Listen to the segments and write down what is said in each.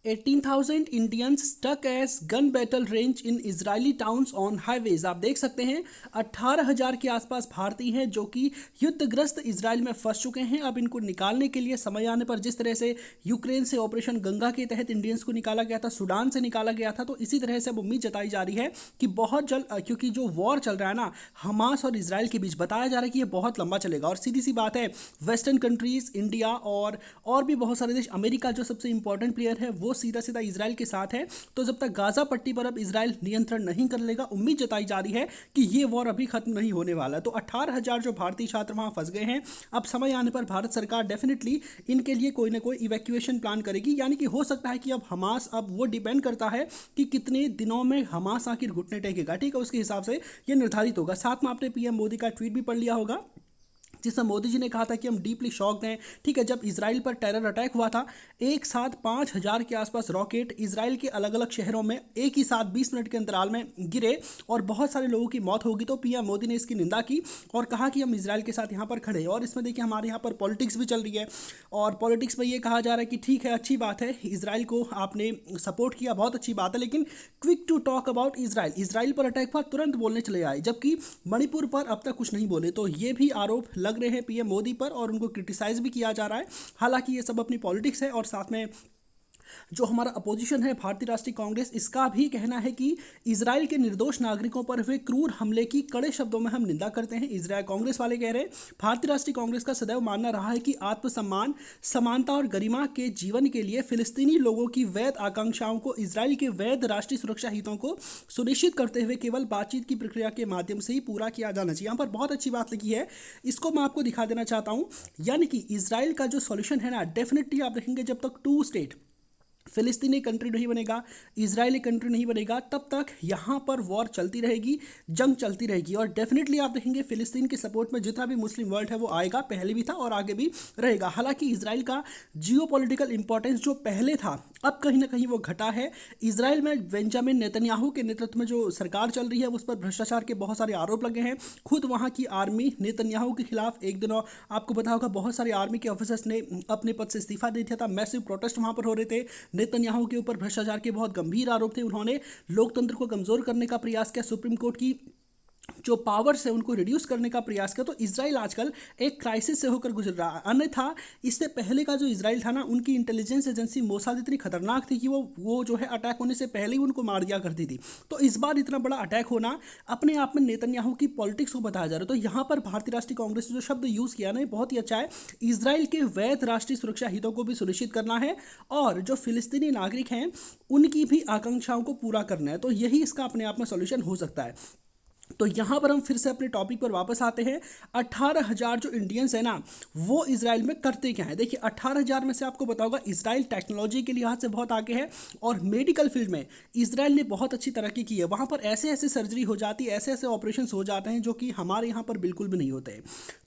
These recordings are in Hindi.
18,000 Indians stuck as gun battle rages in Israeli towns on highways. आप देख सकते हैं 18,000 के आसपास भारतीय हैं जो कि युद्धग्रस्त इजराइल में फंस चुके हैं। अब इनको निकालने के लिए समय आने पर, जिस तरह से यूक्रेन से ऑपरेशन गंगा के तहत इंडियंस को निकाला गया था, सूडान से निकाला गया था, तो इसी तरह से अब उम्मीद जताई जा रही है कि बहुत जल्द, क्योंकि जो वॉर चल रहा है ना हमास और इसराइल के बीच, बताया जा रहा है कि ये बहुत लंबा चलेगा। और सीधी सी बात है, वेस्टर्न कंट्रीज, इंडिया और भी बहुत सारे देश, अमेरिका जो सबसे इंपॉर्टेंट प्लेयर है वो सीधा सीधा इजराइल के साथ है। तो जब तक गाजा पट्टी पर अब इजराइल नियंत्रण नहीं कर लेगा, उम्मीद जताई जा रही है कि ये वॉर अभी खत्म नहीं होने वाला। तो 18,000 जो भारतीय छात्र वहां फंस गए हैं, अब समय आने पर भारत सरकार डेफिनेटली इनके लिए कोई ना कोई इवैक्यूएशन प्लान करेगी। यानी कि हो सकता है कि अब हमास, अब वो डिपेंड करता है कि कितने दिनों में हमास आखिर घुटने टेकेगा, ठीक है, उसके हिसाब से ये निर्धारित होगा। साथ में आपने पीएम मोदी का ट्वीट भी पढ़ लिया होगा जिसमें मोदी जी ने कहा था कि हम डीपली शॉक्ड हैं। ठीक है, जब इसराइल पर टेरर अटैक हुआ था, एक साथ 5,000 के आसपास रॉकेट इसराइल के अलग अलग शहरों में एक ही साथ 20 मिनट के अंतराल में गिरे और बहुत सारे लोगों की मौत होगी। तो पीएम मोदी ने इसकी निंदा की और कहा कि हम इसराइल के साथ यहाँ पर खड़े हैं। और इसमें देखिए हमारे यहाँ पर पॉलिटिक्स भी चल रही है और पॉलिटिक्स में ये कहा जा रहा है कि ठीक है, अच्छी बात है, इसराइल को आपने सपोर्ट किया, बहुत अच्छी बात है, लेकिन quick to talk about Israel, Israel पर अटैक हुआ तुरंत बोलने चले आए, जबकि मणिपुर पर अब तक कुछ नहीं बोले। तो ये भी आरोप लग रहे हैं पीएम मोदी पर और उनको क्रिटिसाइज भी किया जा रहा है। हालांकि ये सब अपनी पॉलिटिक्स है। और साथ में जो हमारा अपोजिशन है भारतीय राष्ट्रीय कांग्रेस, इसका भी कहना है कि इजराइल के निर्दोष नागरिकों पर हुए क्रूर हमले की कड़े शब्दों में हम निंदा करते हैं। इजराइल कांग्रेस वाले कह रहे हैं, भारतीय राष्ट्रीय कांग्रेस का सदैव मानना रहा है कि आत्मसम्मान, समानता और गरिमा के जीवन के लिए फिलिस्तीनी लोगों की वैध आकांक्षाओं को इजराइल के वैध राष्ट्रीय सुरक्षा हितों को सुनिश्चित करते हुए केवल बातचीत की प्रक्रिया के माध्यम से ही पूरा किया जाना चाहिए। यहाँ पर बहुत अच्छी बात लिखी है, इसको मैं आपको दिखा देना चाहता हूँ। यानी कि इजराइल का जो सॉल्यूशन है ना, डेफिनेटली आप देखेंगे जब तक टू स्टेट, फिलिस्तीनी कंट्री नहीं बनेगा, इजरायली कंट्री नहीं बनेगा, तब तक यहाँ पर वॉर चलती रहेगी, जंग चलती रहेगी। और डेफिनेटली आप देखेंगे फिलिस्तीन के सपोर्ट में जितना भी मुस्लिम वर्ल्ड है वो आएगा, पहले भी था और आगे भी रहेगा। हालांकि इजराइल का जियोपॉलिटिकल इंपॉर्टेंस जो पहले था, अब कहीं ना कहीं वो घटा है। इजराइल में बेंजामिन नेतन्याहू के नेतृत्व में जो सरकार चल रही है उस पर भ्रष्टाचार के बहुत सारे आरोप लगे हैं। खुद वहाँ की आर्मी नेतन्याहू के खिलाफ एक दिन, आपको पता होगा, बहुत सारे आर्मी के ऑफिसर्स ने अपने पद से इस्तीफा दे दिया था। मैसिव प्रोटेस्ट वहाँ पर हो रहे थे। नेतन्याहू के ऊपर भ्रष्टाचार के बहुत गंभीर आरोप थे। उन्होंने लोकतंत्र को कमजोर करने का प्रयास किया, सुप्रीम कोर्ट की जो पावर्स है उनको रिड्यूस करने का प्रयास किया। तो इजराइल आजकल एक क्राइसिस से होकर गुजर रहा है। अन्यथा इससे पहले का जो इजराइल था ना, उनकी इंटेलिजेंस एजेंसी मोसाद इतनी खतरनाक थी कि वो जो है अटैक होने से पहले ही उनको मार दिया करती थी। तो इस बार इतना बड़ा अटैक होना अपने आप में नेतन्याहू की पॉलिटिक्स को बताया जा रहा है। तो यहाँ पर भारतीय राष्ट्रीय कांग्रेस ने जो शब्द यूज़ किया ना, ये बहुत ही अच्छा है। इजराइल के वैध राष्ट्रीय सुरक्षा हितों को भी सुनिश्चित करना है और जो फिलिस्तीनी नागरिक हैं उनकी भी आकांक्षाओं को पूरा करना है। तो यही इसका अपने आप में सॉल्यूशन हो सकता है। तो यहाँ पर हम फिर से अपने टॉपिक पर वापस आते हैं। 18,000 जो इंडियंस है ना, वो इजराइल में करते क्या है। देखिए 18,000 में से आपको बताऊंगा, इजराइल टेक्नोलॉजी के लिहाज से बहुत आगे है और मेडिकल फील्ड में इजराइल ने बहुत अच्छी तरक्की की है। वहाँ पर ऐसे ऐसे सर्जरी हो जाती है, ऐसे ऐसे ऑपरेशन हो जाते हैं जो कि हमारे यहाँ पर बिल्कुल भी नहीं होते हैं।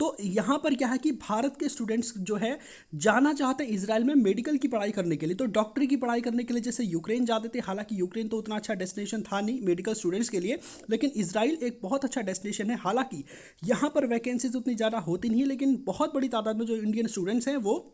तो यहाँ पर क्या है कि भारत के स्टूडेंट्स जो है जाना चाहते हैं इजराइल में मेडिकल की पढ़ाई करने के लिए। तो डॉक्टरी की पढ़ाई करने के लिए जैसे यूक्रेन जाते थे, हालांकि यूक्रेन तो उतना अच्छा डेस्टिनेशन था नहीं मेडिकल स्टूडेंट्स के लिए, लेकिन इजराइल एक बहुत अच्छा डेस्टिनेशन है। हालांकि यहाँ पर वैकेंसीज उतनी ज़्यादा होती नहीं है, लेकिन बहुत बड़ी तादाद में जो इंडियन स्टूडेंट्स हैं वो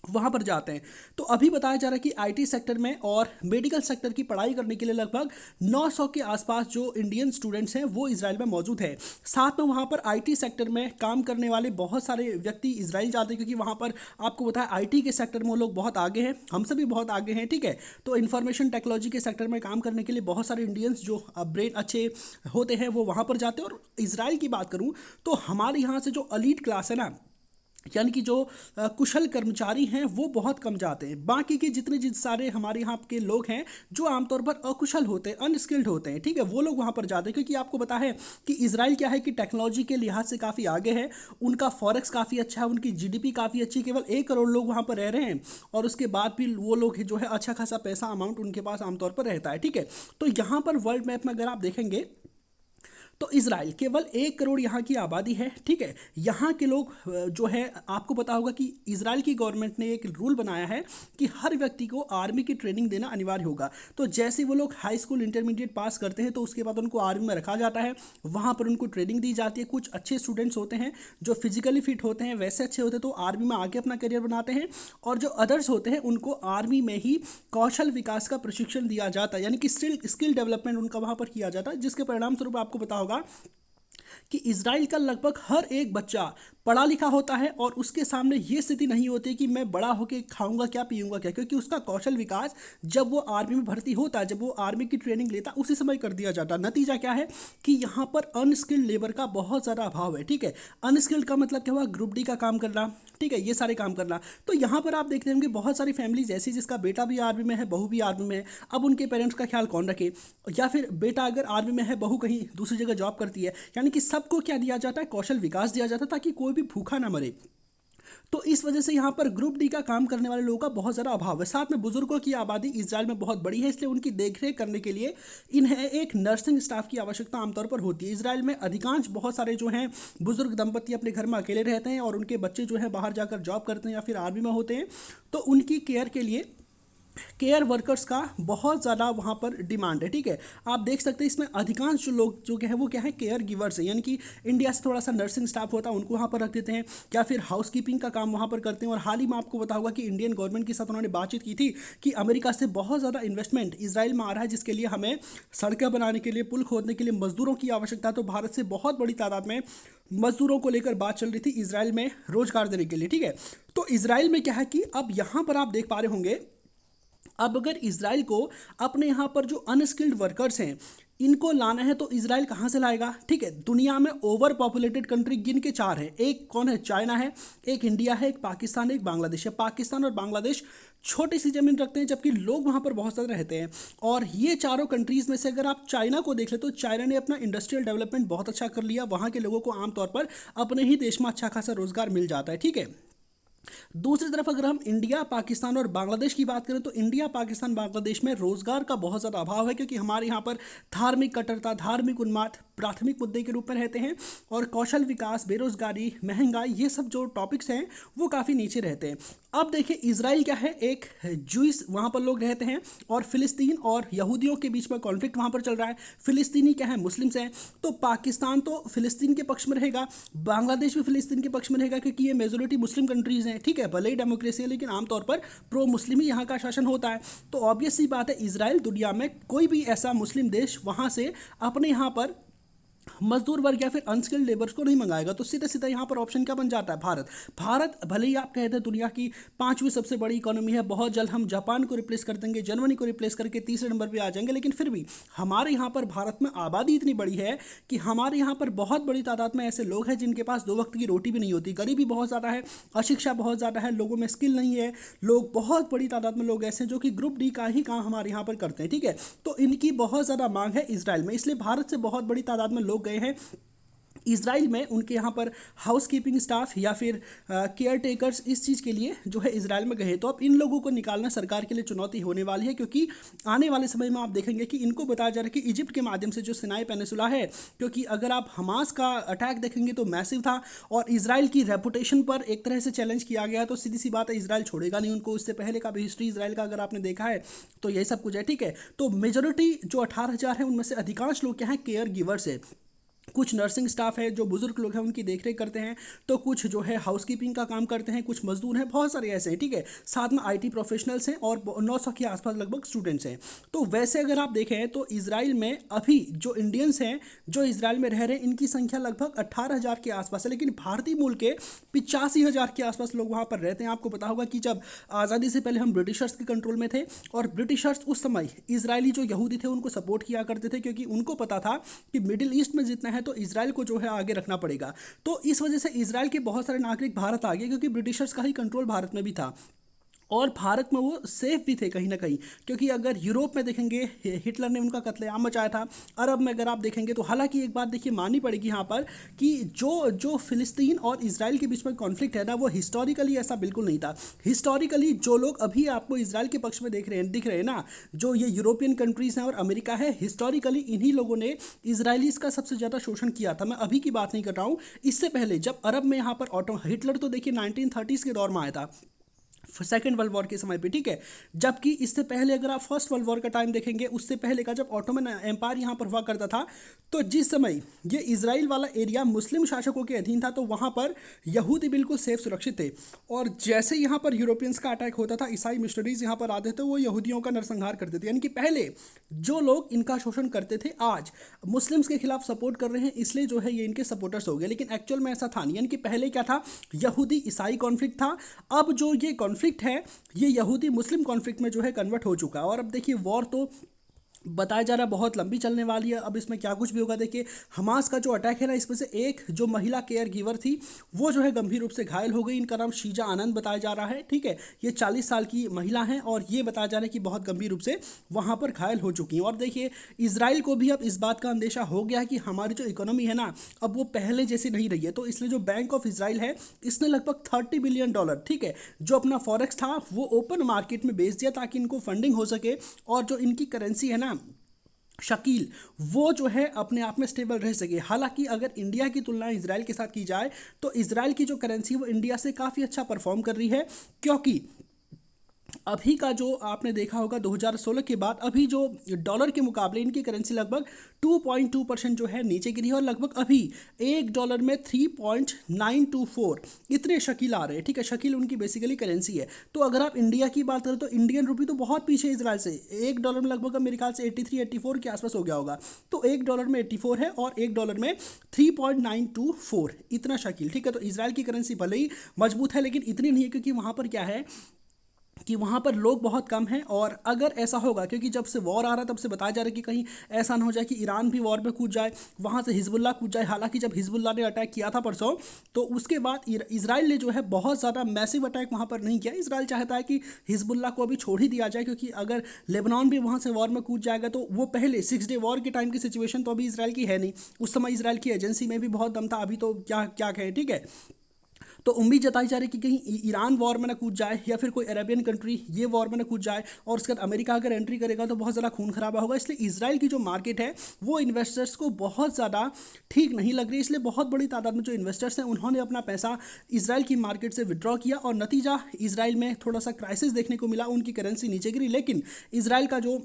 वहाँ पर जाते हैं। तो अभी बताया जा रहा है कि आईटी सेक्टर में और मेडिकल सेक्टर की पढ़ाई करने के लिए लगभग 900 के आसपास जो इंडियन स्टूडेंट्स हैं वो इजराइल में मौजूद है। साथ में वहाँ पर आईटी सेक्टर में काम करने वाले बहुत सारे व्यक्ति इजराइल जाते हैं, क्योंकि वहाँ पर आपको बताया आईटी के सेक्टर में वो लोग बहुत आगे हैं, हमसे भी बहुत आगे हैं, ठीक है। तो इन्फॉर्मेशन टेक्नोलॉजी के सेक्टर में काम करने के लिए बहुत सारे इंडियंस जो ब्रेन अच्छे होते हैं वो वहाँ पर जाते हैं। और इजराइल की बात करूँ तो हमारे यहाँ से जो अलीट क्लास है ना, यानी कि जो कुशल कर्मचारी हैं वो बहुत कम जाते हैं। बाकी के जितने सारे हमारे यहाँ के लोग हैं जो आमतौर पर अकुशल होते हैं, अनस्किल्ड होते हैं, ठीक है, वो लोग वहाँ पर जाते हैं। क्योंकि आपको पता है कि इजराइल क्या है कि टेक्नोलॉजी के लिहाज से काफ़ी आगे है, उनका फॉरेक्स काफ़ी अच्छा है, उनकी जीडीपी काफ़ी अच्छी, केवल 1 करोड़ लोग वहाँ पर रह रहे हैं और उसके बाद भी वो लोग जो है अच्छा खासा पैसा अमाउंट उनके पास आमतौर पर रहता है, ठीक है। तो यहाँ पर वर्ल्ड मैप में अगर आप देखेंगे तो इसराइल केवल 1 करोड़ यहाँ की आबादी है, ठीक है। यहाँ के लोग जो है, आपको पता होगा कि इसराइल की गवर्नमेंट ने एक रूल बनाया है कि हर व्यक्ति को आर्मी की ट्रेनिंग देना अनिवार्य होगा। तो जैसे वो लोग हाई स्कूल इंटरमीडिएट पास करते हैं तो उसके बाद उनको आर्मी में रखा जाता है, वहाँ पर उनको ट्रेनिंग दी जाती है। कुछ अच्छे स्टूडेंट्स होते हैं जो फिजिकली फिट होते हैं, वैसे अच्छे होते हैं तो आर्मी में आगे अपना करियर बनाते हैं, और जो अदर्स होते हैं उनको आर्मी में ही कौशल विकास का प्रशिक्षण दिया जाता है, यानी कि स्किल डेवलपमेंट उनका वहाँ पर किया जाता है, जिसके परिणाम स्वरूप आपको पता होगा कि इजराइल का लगभग हर एक बच्चा पढ़ा लिखा होता है, और उसके सामने ये स्थिति नहीं होती कि मैं बड़ा होकर खाऊंगा क्या पीऊंगा क्या, क्योंकि उसका कौशल विकास जब वो आर्मी में भर्ती होता है, जब वो आर्मी की ट्रेनिंग लेता है, उसी समय कर दिया जाता है। नतीजा क्या है कि यहाँ पर अनस्किल्ड लेबर का बहुत ज़्यादा अभाव है, ठीक है। अनस्किल्ड का मतलब क्या हुआ, ग्रुप डी का काम करना, ठीक है, ये सारे काम करना। तो यहाँ पर आप देखते होंगे बहुत सारी फैमिलीज ऐसी जिसका बेटा भी आर्मी में है, बहू भी आर्मी में है। अब उनके पेरेंट्स का ख्याल कौन रखे, या फिर बेटा अगर आर्मी में है, बहू कहीं दूसरी जगह जॉब करती है, यानी कि सबको क्या दिया जाता है, कौशल विकास दिया जाता है ताकि कोई भी भूखा ना मरे। तो इस वजह से यहाँ पर ग्रुप डी का काम करने वाले लोगों का बहुत ज़्यादा अभाव है। साथ में बुजुर्गों की आबादी इजराइल में बहुत बड़ी है, इसलिए उनकी देखरेख करने के लिए इन्हें एक नर्सिंग स्टाफ की आवश्यकता आमतौर पर होती है। इजराइल में अधिकांश बहुत सारे जो हैं बुजुर्ग दंपति अपने घर में अकेले रहते हैं, और उनके बच्चे जो हैं बाहर जाकर जॉब करते हैं या फिर आर्मी में होते हैं, तो उनकी केयर के लिए केयर वर्कर्स का बहुत ज़्यादा वहाँ पर डिमांड है, ठीक है। आप देख सकते हैं इसमें अधिकांश जो लोग जो है वो क्या है, केयर गिवर्स है, यानी कि इंडिया से थोड़ा सा नर्सिंग स्टाफ होता है उनको वहाँ पर रख देते हैं, या फिर हाउस कीपिंग का काम वहाँ पर करते हैं। और हाल ही में आपको पता होगा कि इंडियन गवर्नमेंट के साथ उन्होंने बातचीत की थी कि अमेरिका से बहुत ज़्यादा इन्वेस्टमेंट इसराइल में आ रहा है, जिसके लिए हमें सड़कें बनाने के लिए, पुल खोदने के लिए मजदूरों की आवश्यकता है। तो भारत से बहुत बड़ी तादाद में मजदूरों को लेकर बात चल रही थी इसराइल में रोजगार देने के लिए, ठीक है। तो इसराइल में क्या है कि अब यहाँ पर आप देख पा रहे होंगे, अब अगर इसराइल को अपने यहाँ पर जो अनस्किल्ड वर्कर्स हैं इनको लाना है तो इसराइल कहाँ से लाएगा, ठीक है। दुनिया में ओवर पॉपुलेटेड कंट्री गिन के 4 है, एक कौन है, चाइना है, एक इंडिया है, एक पाकिस्तान है, एक बांग्लादेश है। पाकिस्तान और बांग्लादेश छोटी सी ज़मीन रखते हैं जबकि लोग वहाँ पर बहुत ज़्यादा रहते हैं। और ये चारों कंट्रीज़ में से अगर आप चाइना को देख ले तो चाइना ने अपना इंडस्ट्रियल डेवलपमेंट बहुत अच्छा कर लिया, वहाँ के लोगों को आमतौर पर अपने ही देश में अच्छा खासा रोजगार मिल जाता है, ठीक है। दूसरी तरफ अगर हम इंडिया, पाकिस्तान और बांग्लादेश की बात करें तो इंडिया, पाकिस्तान, बांग्लादेश में रोजगार का बहुत ज़्यादा अभाव है, क्योंकि हमारे यहाँ पर धार्मिक कट्टरता, धार्मिक उन्माद प्राथमिक मुद्दे के रूप में रहते हैं, और कौशल विकास, बेरोजगारी, महंगाई, ये सब जो टॉपिक्स हैं वो काफ़ी नीचे रहते हैं। अब देखिए इसराइल क्या है, एक जूइस वहाँ पर लोग रहते हैं, और फिलिस्तीन और यहूदियों के बीच में कॉन्फ्लिक्ट वहाँ पर चल रहा है। फिलिस्तीनी क्या है, मुस्लिम्स हैं, तो पाकिस्तान तो फिलिस्तीन के पक्ष में रहेगा, बांग्लादेश भी फिलिस्तीन के पक्ष में रहेगा, क्योंकि ये मेजोरिटी मुस्लिम कंट्रीज़ हैं, ठीक है। भले ही डेमोक्रेसी है लेकिन आमतौर पर प्रो मुस्लिम ही यहाँ का शासन होता है। तो ऑब्वियस सी बात है, इसराइल दुनिया में कोई भी ऐसा मुस्लिम देश वहाँ से अपने यहाँ पर मजदूर वर्ग या फिर अनस्किल्ड लेबर्स को नहीं मंगाएगा। तो सीधा सीधा यहाँ पर ऑप्शन क्या बन जाता है, भारत। भारत भले ही आप कहते हैं दुनिया की 5वीं सबसे बड़ी इकोनॉमी है, बहुत जल्द हम जापान को रिप्लेस कर देंगे, जर्मनी को रिप्लेस करके तीसरे नंबर पे आ जाएंगे, लेकिन फिर भी हमारे यहाँ पर भारत में आबादी इतनी बड़ी है कि हमारे यहाँ पर बहुत बड़ी तादाद में ऐसे लोग हैं जिनके पास 2 वक्त की रोटी भी नहीं होती। गरीबी बहुत ज़्यादा है, अशिक्षा बहुत ज़्यादा है, लोगों में स्किल नहीं है, लोग बहुत बड़ी तादाद में लोग ऐसे हैं जो कि ग्रुप डी का ही काम हमारे यहाँ पर करते हैं, ठीक है। तो इनकी बहुत ज़्यादा मांग है इसराइल में, इसलिए भारत से बहुत बड़ी तादाद में लोग गए हैं इसराइल में। उनके यहाँ पर हाउस कीपिंग स्टाफ या फिर केयर टेकर्स इस चीज़ के लिए जो है इसराइल में गए। तो अब इन लोगों को निकालना सरकार के लिए चुनौती होने वाली है, क्योंकि आने वाले समय में आप देखेंगे कि इनको बताया जा रहा है कि इजिप्ट के माध्यम से जो सिनाई पेनिसुला है, क्योंकि अगर आप हमास का अटैक देखेंगे तो मैसिव था, और इसराइल की रेपुटेशन पर एक तरह से चैलेंज किया गया, तो सीधी सी बात है इसराइल छोड़ेगा नहीं उनको। इससे पहले का भी हिस्ट्री इसराइल का अगर आपने देखा है तो यही सब कुछ है, ठीक है। तो मेजोरिटी जो 18,000 है उनमें से अधिकांश लोग क्या हैं, केयर गिवर्स है। कुछ नर्सिंग स्टाफ है जो बुजुर्ग लोग हैं उनकी देखरेख करते हैं, तो कुछ जो है हाउसकीपिंग का काम करते हैं, कुछ मजदूर हैं, बहुत सारे ऐसे हैं, ठीक है। साथ में आईटी प्रोफेशनल्स हैं और 900 के आसपास लगभग स्टूडेंट्स हैं। तो वैसे अगर आप देखें तो इसराइल में अभी जो इंडियंस हैं जो इसराइल में रह रहे हैं इनकी संख्या लगभग 18,000 के आसपास है, लेकिन भारतीय मूल के 85,000 के आसपास लोग वहाँ पर रहते हैं। आपको पता होगा कि जब आज़ादी से पहले हम ब्रिटिशर्स के कंट्रोल में थे, और ब्रिटिशर्स उस समय इसराइली जो यहूदी थे उनको सपोर्ट किया करते थे, क्योंकि उनको पता था कि मिडिल ईस्ट में जितना है तो इसराइल को जो है आगे रखना पड़ेगा। तो इस वजह से इसराइल के बहुत सारे नागरिक भारत आ गए, क्योंकि ब्रिटिशर्स का ही कंट्रोल भारत में भी था। और भारत में वो सेफ भी थे कहीं ना कहीं, क्योंकि अगर यूरोप में देखेंगे हिटलर ने उनका कत्लेआम मचाया था। अरब में अगर आप देखेंगे तो हालांकि एक बात देखिए माननी पड़ेगी यहाँ पर कि जो जो फिलिस्तीन और इसराइल के बीच में कॉन्फ्लिक्ट है ना, वो हिस्टोरिकली ऐसा बिल्कुल नहीं था। हिस्टोरिकली जो लोग अभी आपको इसराइल के पक्ष में दिख रहे हैं ना, जो ये यूरोपियन कंट्रीज़ हैं और अमेरिका है, हिस्टोरिकली इन्हीं लोगों ने इसराइलीज़ का सबसे ज़्यादा शोषण किया था। मैं अभी की बात नहीं कर रहा हूँ, इससे पहले जब अरब में यहाँ पर हिटलर तो देखिए 1930s के दौर में आया था, सेकेंड वर्ल्ड वॉर के समय पे, ठीक है। जबकि इससे पहले अगर आप फर्स्ट वर्ल्ड वॉर का टाइम देखेंगे, उससे पहले का जब ऑटोमन एम्पायर यहाँ पर हुआ करता था, तो जिस समय ये इजराइल वाला एरिया मुस्लिम शासकों के अधीन था, तो वहाँ पर यहूदी बिल्कुल सेफ सुरक्षित थे। और जैसे यहाँ पर यूरोपियंस का अटैक होता था, ईसाई मिशनरीज यहाँ पर आते थे, वो यहूदियों का नरसंहार करते थे। यानी कि पहले जो लोग इनका शोषण करते थे, आज मुस्लिम्स के खिलाफ सपोर्ट कर रहे हैं, इसलिए जो है ये इनके सपोर्टर्स हो गए। लेकिन एक्चुअल में ऐसा था नहीं। यानी कि पहले क्या था, यहूदी ईसाई कॉन्फ्लिक्ट था। अब जो ये कॉन्फ्लिक्ट है, ये यहूदी मुस्लिम कॉन्फ्लिक्ट में जो है कन्वर्ट हो चुका है। और अब देखिए वॉर तो बताया जा रहा है बहुत लंबी चलने वाली है। अब इसमें क्या कुछ भी होगा, देखिए हमास का जो अटैक है ना, इसमें से एक जो महिला केयर गिवर थी, वो जो है गंभीर रूप से घायल हो गई। इनका नाम शीजा आनंद बताया जा रहा है, ठीक है। ये 40 साल की महिला हैं और ये बताया जा रहा है कि बहुत गंभीर रूप से वहाँ पर घायल हो चुकी हैं। और देखिए इसराइल को भी अब इस बात का अंदेशा हो गया है कि हमारी जो इकोनॉमी है ना, अब वो पहले जैसी नहीं रही है। तो इसलिए जो बैंक ऑफ इसराइल है, इसने लगभग $30 बिलियन, ठीक है, जो अपना फॉरेक्स था वो ओपन मार्केट में बेच दिया, ताकि इनको फंडिंग हो सके। और जो इनकी करेंसी है ना, शकील, वो जो है अपने आप में स्टेबल रह सके। हालांकि अगर इंडिया की तुलना इजराइल के साथ की जाए, तो इजराइल की जो करेंसी वो इंडिया से काफ़ी अच्छा परफॉर्म कर रही है, क्योंकि अभी का जो आपने देखा होगा 2016 के बाद अभी जो डॉलर के मुकाबले इनकी करेंसी लगभग 2.2% जो है नीचे गिरी है। और लगभग अभी $1 में 3.924 इतने शकील आ रहे हैं, ठीक है। शकील उनकी बेसिकली करेंसी है। तो अगर आप इंडिया की बात करें तो इंडियन रुपी तो बहुत पीछे है इसराइल से। $1 में लगभग मेरे ख्याल से 83-84 के आसपास हो गया होगा। तो $1 में 84 है और $1 में 3.924 इतना शकील, ठीक है। तो इसराइल की करेंसी भले ही मजबूत है, लेकिन इतनी नहीं है, क्योंकि वहाँ पर क्या है कि वहाँ पर लोग बहुत कम हैं। और अगर ऐसा होगा, क्योंकि जब से वॉर आ रहा है तब से बताया जा रहा है कि कहीं ऐसा ना हो जाए कि ईरान भी वॉर में कूद जाए, वहाँ से हिजबुल्ला कूद जाए। हालांकि जब हिजबुल्ला ने अटैक किया था परसों, तो उसके बाद इसराइल ने जो है बहुत ज़्यादा मैसिव अटैक वहाँ पर नहीं किया। इसराइल चाहता है कि हिजबुल्ला को अभी छोड़ ही दिया जाए, क्योंकि अगर लेबनान भी वहाँ से वॉर में कूद जाएगा, तो वो पहले 6 डे वॉर के टाइम की सिचुएशन तो अभी इसराइल की है नहीं। उस समय इसराइल की एजेंसी में भी बहुत दम था, अभी तो क्या क्या कहें, ठीक है। तो उम्मीद जताई जा रही है कि कहीं ईरान वॉर में ना कूद जाए, या फिर कोई अरेबियन कंट्री ये वॉर में ना कूद जाए। और उसके बाद अमेरिका अगर एंट्री करेगा तो बहुत ज़्यादा खून खराबा होगा। इसलिए इसराइल की जो मार्केट है वो इन्वेस्टर्स को बहुत ज़्यादा ठीक नहीं लग रही। इसलिए बहुत बड़ी तादाद में जो इन्वेस्टर्स हैं उन्होंने अपना पैसा इसराइल की मार्केट से विड्रॉ किया, और नतीजा इसराइल में थोड़ा सा क्राइसिस देखने को मिला। उनकी करेंसी नीचे गिरी, लेकिन इसराइल का जो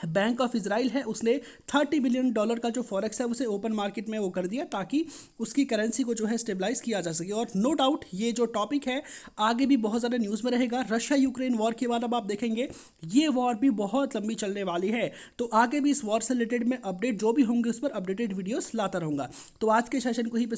बैंक ऑफ इसराइल है उसने $30 बिलियन का जो फॉरेक्स है उसे ओपन मार्केट में वो कर दिया, ताकि उसकी करेंसी को जो है स्टेबलाइज किया जा सके। और नो डाउट ये जो टॉपिक है आगे भी बहुत ज़्यादा न्यूज़ में रहेगा। रशिया यूक्रेन वॉर के बाद अब आप देखेंगे ये वॉर भी बहुत लंबी चलने वाली है। तो आगे भी इस वॉर से रिलेटेड में अपडेट जो भी होंगे उस पर अपडेटेड वीडियोस लाता रहूँगा। तो आज के सेशन को ही पे